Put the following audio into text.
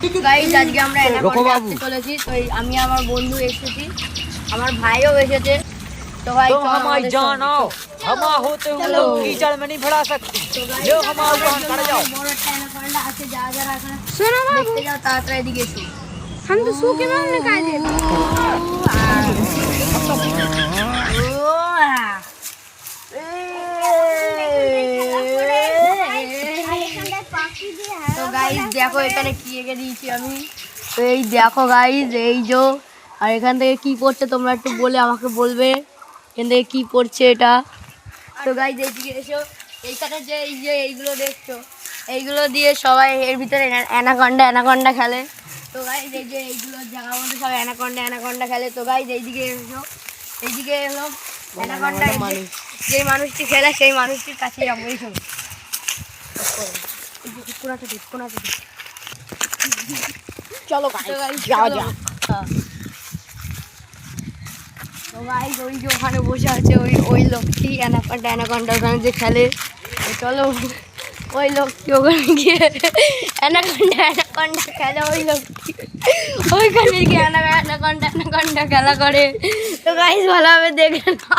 Guys আজকে আমরা anaconda দেখতে চলেছি। তো আমি আমার বন্ধু এসেছি, আমার ভাইও এসেছে। तो भाई तुम हमारी जान आओ, हम होते हुए कीचड़ में नहीं भड़ा सकते। लो हमारा जान कर जाओ। বড় একটা অ্যানাকোন্ডা আছে, যা যা রাখা শোনো দেখতে যাও, তাড়াতাড়ি এদিকে এসো। हम तो सूखे मांगने का दे তো গাইস দেখো এখানে কি এঁকে দিয়েছি আমি। তো এই দেখো গাইস, এই যে আর এখান থেকে কি করছে তোমরা একটু বলে আমাকে বলবে এখান থেকে কি করছে এটা। তো গাইস এইদিকে এসো, এইখানে যে এই যে এইগুলো দেখছো, এইগুলো দিয়ে সবাই এর ভিতরে অ্যানাকোন্ডা খেলে। তো গাইস এই যে এইগুলোর জায়গার মধ্যে সবাই অ্যানাকোন্ডা খেলে। তো গাইস এইদিকে এসো, এইদিকে এলো অ্যানাকোন্ডা, যেই মানুষটি খেলে সেই মানুষটির কাছে যাবো। এই সব चलो যাও যাও। তো গাইস ওই যে ওখানে বসে আছে ওই লোকটি অ্যানাকোন্ডা ওখানে যে খেলে। তো চলো ওই লোকটি ওখানে গিয়ে অ্যানাকোন্ডা খেলে। ওই লোকটি ওইখানে গিয়ে অ্যানাকোন্ডা খেলা করে। তো গাইস ভালোভাবে দেখে না।